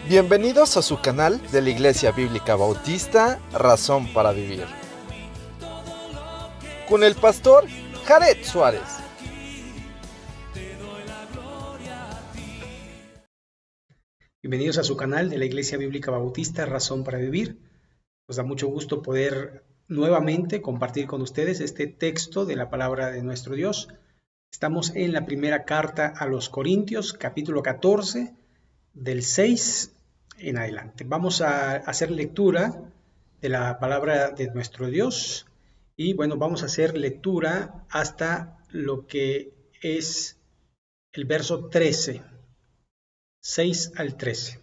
Bienvenidos a su canal de la Iglesia Bíblica Bautista, Razón para Vivir, con el pastor Jared Suárez. Bienvenidos a su canal de la Iglesia Bíblica Bautista, Razón para Vivir. Nos da mucho gusto poder nuevamente compartir con ustedes este texto de la palabra de nuestro Dios. Estamos en la primera carta a los Corintios, capítulo 14, del 6 en adelante. Vamos a hacer lectura de la palabra de nuestro Dios y vamos a hacer lectura hasta lo que es el verso 13. 6 al 13.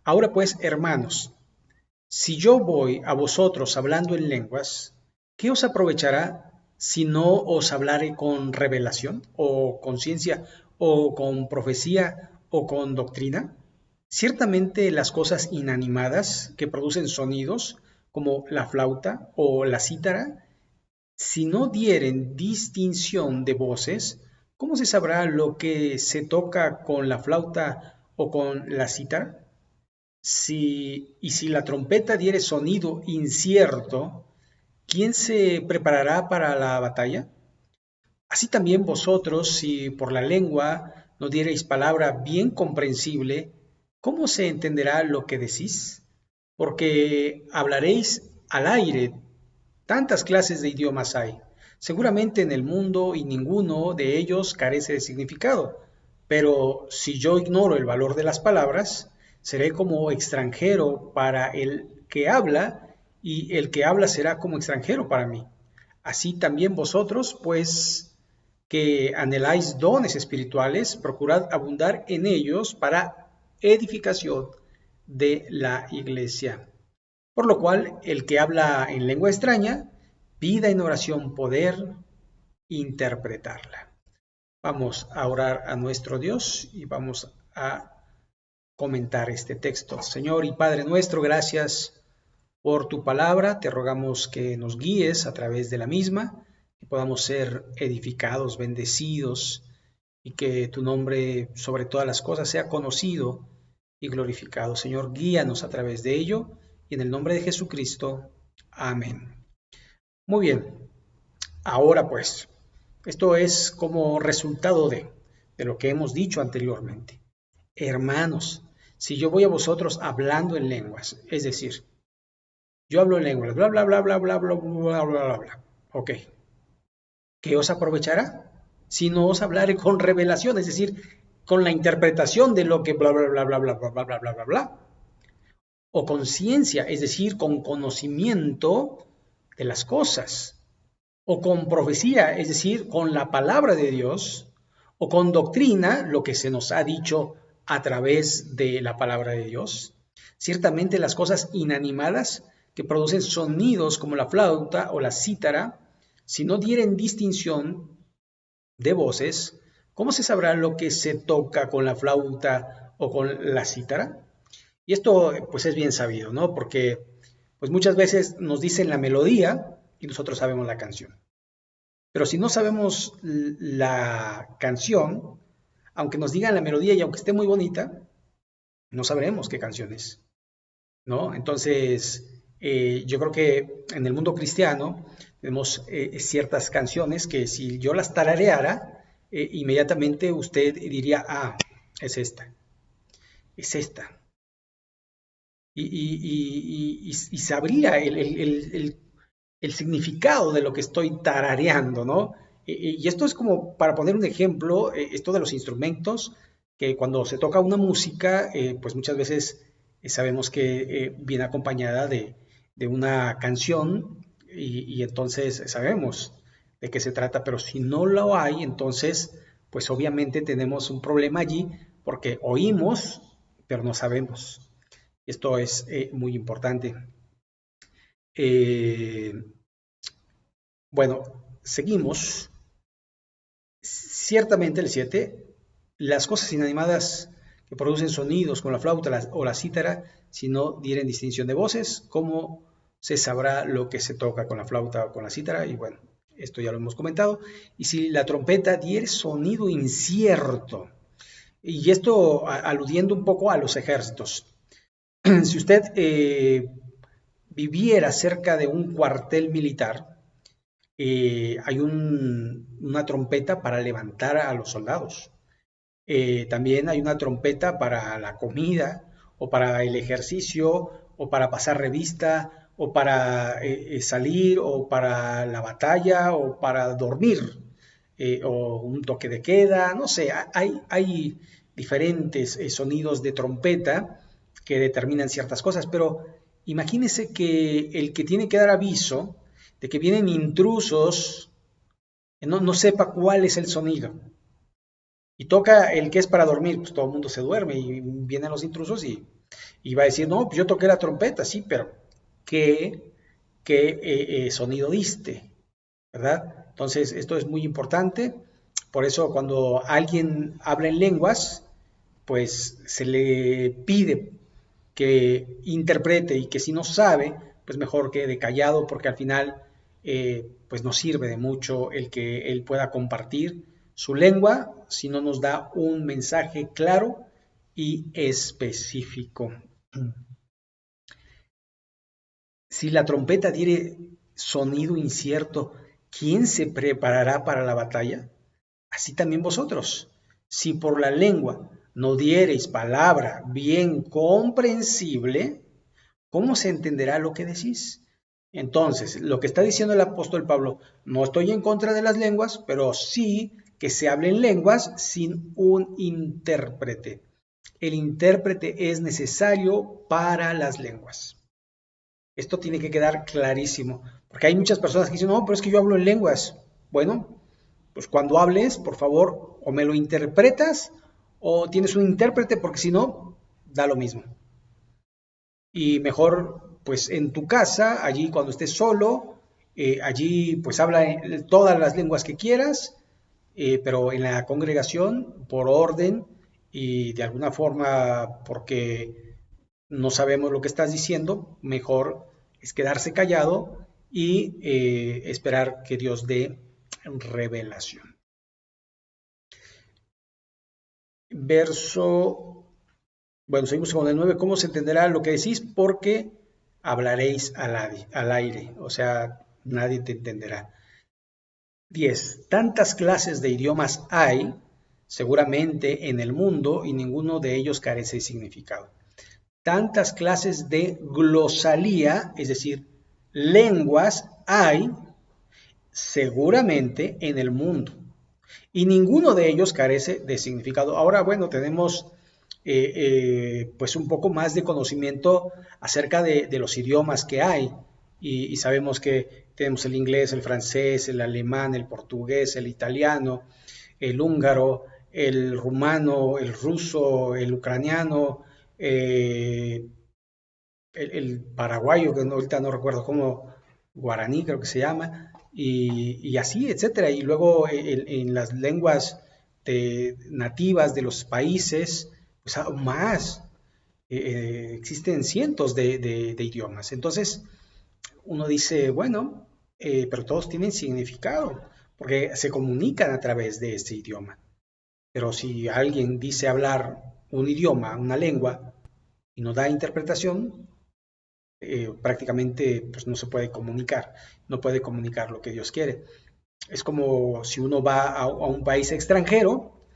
Ahora pues, hermanos, si yo voy a vosotros hablando en lenguas, ¿qué os aprovechará si no os hablare con revelación, o con ciencia, o con profecía, o con doctrina? Ciertamente las cosas inanimadas que producen sonidos, como la flauta o la cítara, si no dieren distinción de voces, ¿cómo se sabrá lo que se toca con la flauta o con la cítara? Si la trompeta diere sonido incierto, ¿quién se preparará para la batalla? Así también vosotros, si por la lengua no diereis palabra bien comprensible, ¿cómo se entenderá lo que decís? Porque hablaréis al aire. Tantas clases de idiomas hay, seguramente en el mundo, y ninguno de ellos carece de significado. Pero si yo ignoro el valor de las palabras, seré como extranjero para el que habla, y el que habla será como extranjero para mí. Así también vosotros, pues, que anheláis dones espirituales, procurad abundar en ellos para edificación de la iglesia. Por lo cual, el que habla en lengua extraña, pida en oración poder interpretarla. Vamos a orar a nuestro Dios y vamos a comentar este texto. Señor y Padre nuestro, gracias por tu palabra. Te rogamos que nos guíes a través de la misma, que podamos ser edificados, bendecidos, y que tu nombre sobre todas las cosas sea conocido y glorificado. Señor, guíanos a través de ello. Y en el nombre de Jesucristo, amén. Muy bien, ahora pues, esto es como resultado de lo que hemos dicho anteriormente. Hermanos, si yo voy a vosotros hablando en lenguas, es decir, yo hablo en lenguas, bla, bla, bla, bla, bla, bla, bla, bla, bla, bla. Ok, ¿qué os aprovechará? Si no os hablaré con revelación, es decir, con la interpretación de lo que bla, bla, bla, bla, bla, bla, bla, bla, bla, bla, bla. O con ciencia, es decir, con conocimiento de las cosas, o con profecía, es decir, con la palabra de Dios, o con doctrina, lo que se nos ha dicho a través de la palabra de Dios. Ciertamente las cosas inanimadas que producen sonidos como la flauta o la cítara, si no dieren distinción de voces, ¿cómo se sabrá lo que se toca con la flauta o con la cítara? Y esto pues es bien sabido, ¿no? Porque pues muchas veces nos dicen la melodía y nosotros sabemos la canción. Pero si no sabemos la canción, aunque nos digan la melodía y aunque esté muy bonita, no sabremos qué canción es, ¿no? Entonces, yo creo que en el mundo cristiano tenemos ciertas canciones que si yo las tarareara, inmediatamente usted diría, ah, es esta, es esta. Y sabría el significado de lo que estoy tarareando, ¿no? Y esto es como, para poner un ejemplo, esto de los instrumentos, que cuando se toca una música, pues muchas veces sabemos que viene acompañada de una canción y entonces sabemos de qué se trata, pero si no lo hay, entonces, pues obviamente tenemos un problema allí porque oímos, pero no sabemos. Esto es muy importante. Seguimos. Ciertamente el 7, las cosas inanimadas que producen sonidos con la flauta o la cítara, si no dieren distinción de voces, ¿cómo se sabrá lo que se toca con la flauta o con la cítara? Y bueno, esto ya lo hemos comentado. Y si la trompeta diere sonido incierto, Y esto aludiendo un poco a los ejércitos. Si usted viviera cerca de un cuartel militar, hay una trompeta para levantar a los soldados. También hay una trompeta para la comida, o para el ejercicio, o para pasar revista, o para salir, o para la batalla, o para dormir, o un toque de queda, no sé, hay diferentes sonidos de trompeta que determinan ciertas cosas, pero imagínese que el que tiene que dar aviso de que vienen intrusos, no sepa cuál es el sonido. Y toca el que es para dormir, pues todo el mundo se duerme y vienen los intrusos y va a decir, no, pues yo toqué la trompeta, sí, pero ¿qué sonido diste? ¿Verdad? Entonces, esto es muy importante. Por eso cuando alguien habla en lenguas, pues se le pide que interprete y que si no sabe, pues mejor quede callado porque al final pues no sirve de mucho el que él pueda compartir su lengua si no nos da un mensaje claro y específico. Si la trompeta diere sonido incierto, ¿quién se preparará para la batalla? Así también vosotros, si por la lengua no diereis palabra bien comprensible, ¿cómo se entenderá lo que decís? Entonces, lo que está diciendo el apóstol Pablo, no estoy en contra de las lenguas, pero sí que se hablen lenguas sin un intérprete. El intérprete es necesario para las lenguas. Esto tiene que quedar clarísimo, porque hay muchas personas que dicen, no, pero es que yo hablo en lenguas. Bueno, pues cuando hables, por favor, o me lo interpretas o tienes un intérprete, porque si no, da lo mismo. Y mejor, pues en tu casa, allí cuando estés solo, allí pues habla en todas las lenguas que quieras, pero en la congregación, por orden y de alguna forma, porque no sabemos lo que estás diciendo, mejor es quedarse callado y esperar que Dios dé revelación. Verso, bueno, seguimos con el 9. ¿Cómo se entenderá lo que decís? Porque hablaréis al aire, o sea, nadie te entenderá. 10. Tantas clases de idiomas hay, seguramente, en el mundo y ninguno de ellos carece de significado. Tantas clases de glosalía, es decir, lenguas hay, seguramente, en el mundo y ninguno de ellos carece de significado. Ahora, bueno, tenemos pues un poco más de conocimiento acerca de los idiomas que hay y sabemos que tenemos el inglés, el francés, el alemán, el portugués, el italiano, el húngaro, el rumano, el ruso, el ucraniano, el paraguayo, que ahorita no recuerdo cómo, guaraní creo que se llama, y así, etcétera. Y luego en las lenguas nativas de los países, pues aún más, existen cientos de idiomas. Entonces, uno dice, bueno, pero todos tienen significado, porque se comunican a través de este idioma. Pero si alguien dice hablar un idioma, una lengua, y no da interpretación, prácticamente pues, no se puede comunicar, no puede comunicar lo que Dios quiere. Es como si uno va a un país extranjero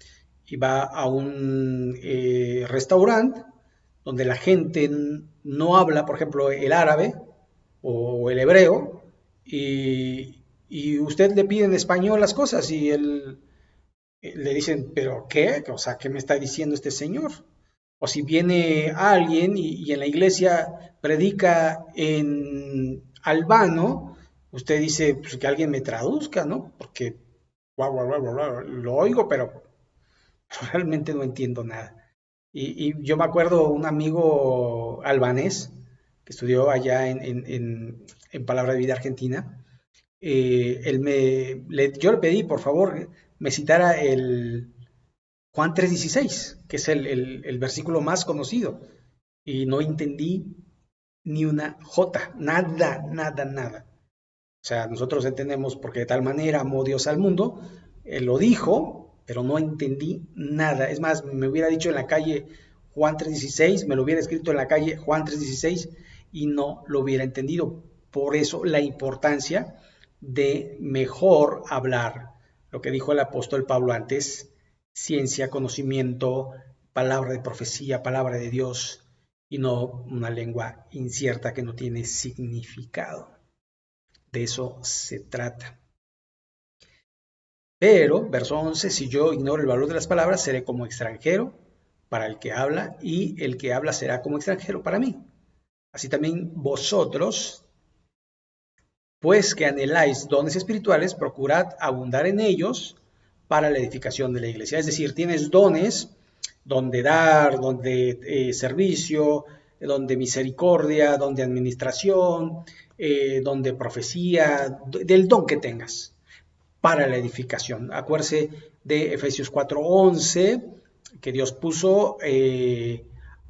y va a un restaurante donde la gente no habla, por ejemplo, el árabe o el hebreo, y usted le pide en español las cosas y él le dicen, ¿pero qué? O sea, ¿qué me está diciendo este señor? O si viene alguien y en la iglesia predica en albano, usted dice pues, que alguien me traduzca, ¿no? Porque guau, guau, guau, guau, lo oigo, pero realmente no entiendo nada. Y yo me acuerdo un amigo albanés que estudió allá en Palabra de Vida Argentina. Yo le pedí, por favor, me citara el Juan 3:16, que es el versículo más conocido. Y no entendí ni una jota, nada, nada, nada. O sea, nosotros entendemos porque de tal manera amó Dios al mundo, Él lo dijo, pero no entendí nada. Es más, me hubiera dicho en la calle Juan 3:16, me lo hubiera escrito en la calle Juan 3:16 y no lo hubiera entendido. Por eso la importancia de mejor hablar, lo que dijo el apóstol Pablo antes, ciencia, conocimiento, palabra de profecía, palabra de Dios, y no una lengua incierta que no tiene significado. De eso se trata. Pero, verso 11, si yo ignoro el valor de las palabras, seré como extranjero para el que habla, y el que habla será como extranjero para mí. Así también vosotros, pues que anheláis dones espirituales, procurad abundar en ellos para la edificación de la iglesia. Es decir, tienes dones donde dar, donde servicio, donde misericordia, donde administración, donde profecía, del don que tengas para la edificación. Acuérdese de Efesios 4:11, que Dios puso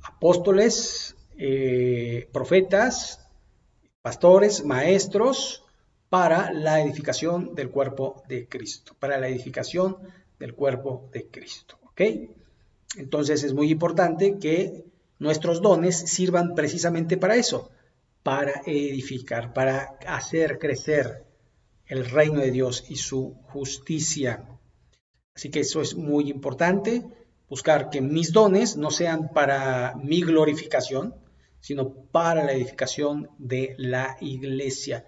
apóstoles, profetas, pastores, maestros, para la edificación del cuerpo de Cristo, para la edificación del cuerpo de Cristo. ¿Ok? Entonces es muy importante que nuestros dones sirvan precisamente para eso, para edificar, para hacer crecer el reino de Dios y su justicia. Así que eso es muy importante, buscar que mis dones no sean para mi glorificación, sino para la edificación de la iglesia.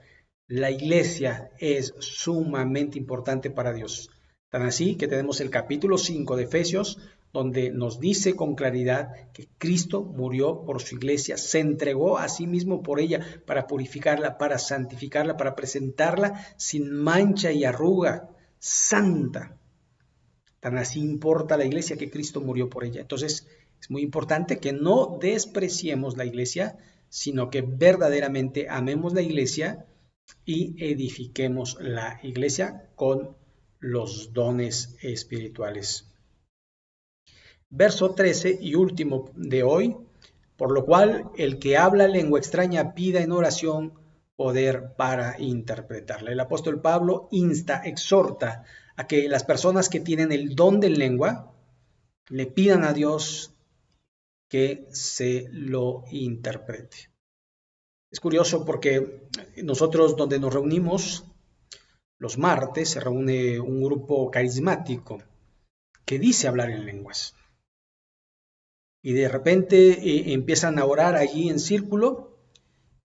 La iglesia es sumamente importante para Dios. Tan así que tenemos el capítulo 5 de Efesios, donde nos dice con claridad que Cristo murió por su iglesia, se entregó a sí mismo por ella para purificarla, para santificarla, para presentarla sin mancha y arruga, santa. Tan así importa la iglesia que Cristo murió por ella. Entonces es muy importante que no despreciemos la iglesia, sino que verdaderamente amemos la iglesia y edifiquemos la iglesia con los dones espirituales. Verso 13 y último de hoy, por lo cual el que habla lengua extraña pida en oración poder para interpretarla. El apóstol Pablo insta, exhorta a que las personas que tienen el don de lengua le pidan a Dios que se lo interprete. Es curioso porque nosotros donde nos reunimos los martes se reúne un grupo carismático que dice hablar en lenguas. Y de repente empiezan a orar allí en círculo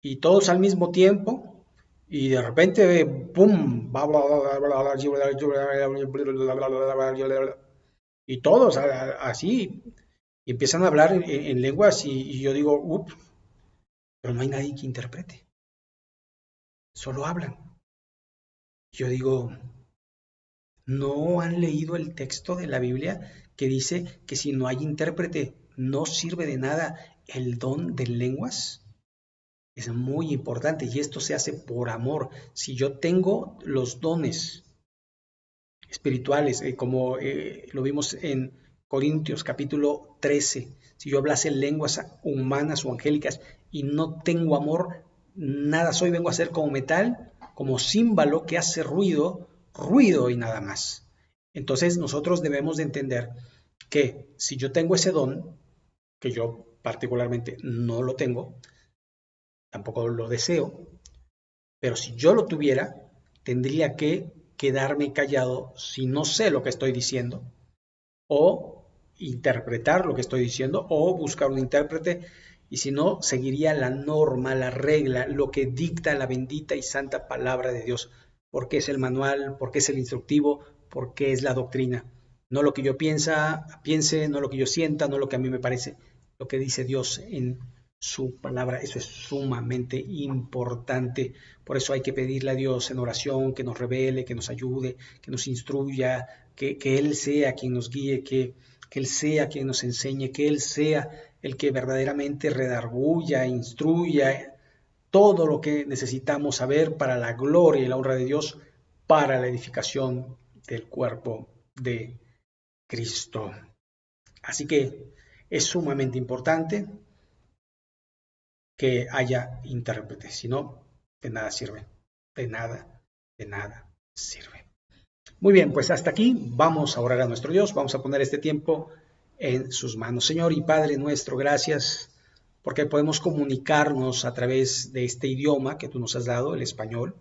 y todos al mismo tiempo y de repente ¡pum! Y todos así y empiezan a hablar en lenguas y yo digo, ups, pero no hay nadie que interprete, solo hablan. Yo digo, ¿no han leído el texto de la Biblia que dice que si no hay intérprete no sirve de nada el don de lenguas? Es muy importante y esto se hace por amor. Si yo tengo los dones espirituales, como lo vimos en Corintios capítulo 13, si yo hablase lenguas humanas o angélicas y no tengo amor, nada soy, vengo a ser como metal, como címbalo que hace ruido, ruido y nada más. Entonces nosotros debemos de entender que si yo tengo ese don, que yo particularmente no lo tengo, tampoco lo deseo, pero si yo lo tuviera, tendría que quedarme callado si no sé lo que estoy diciendo, o interpretar lo que estoy diciendo, o buscar un intérprete, y si no, seguiría la norma, la regla, lo que dicta la bendita y santa palabra de Dios, porque es el manual, porque es el instructivo, porque es la doctrina. No lo que yo piense, no lo que yo sienta, no lo que a mí me parece, lo que dice Dios en su palabra. Eso es sumamente importante. Por eso hay que pedirle a Dios en oración que nos revele, que nos ayude, que nos instruya, que Él sea quien nos guíe, que Él sea quien nos enseñe, que Él sea el que verdaderamente redarguya, instruya todo lo que necesitamos saber para la gloria y la honra de Dios, para la edificación del cuerpo de Cristo. Así que es sumamente importante que haya intérpretes, si no, de nada sirve, de nada sirve. Muy bien, pues hasta aquí vamos a orar a nuestro Dios, vamos a poner este tiempo en sus manos. Señor y Padre nuestro, gracias porque podemos comunicarnos a través de este idioma que tú nos has dado, el español.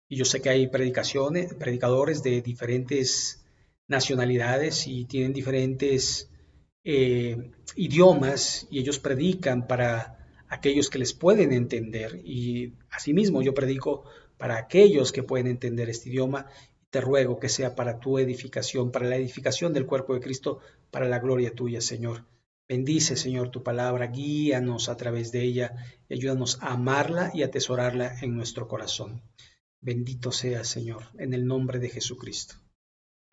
Y yo sé que hay predicadores de diferentes nacionalidades y tienen diferentes idiomas y ellos predican para aquellos que les pueden entender. Y asimismo yo predico para aquellos que pueden entender este idioma. Te ruego que sea para tu edificación, para la edificación del cuerpo de Cristo, para la gloria tuya, Señor. Bendice, Señor, tu palabra, guíanos a través de ella y ayúdanos a amarla y atesorarla en nuestro corazón. Bendito sea, Señor, en el nombre de Jesucristo.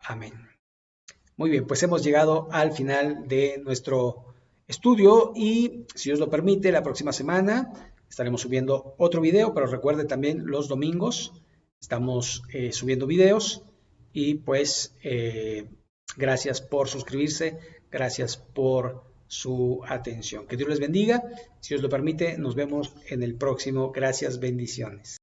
Amén. Muy bien, pues hemos llegado al final de nuestro estudio y, si Dios lo permite, la próxima semana estaremos subiendo otro video, pero recuerde también los domingos estamos subiendo videos y pues gracias por suscribirse, gracias por su atención. Que Dios les bendiga. Si Dios lo permite, nos vemos en el próximo. Gracias, bendiciones.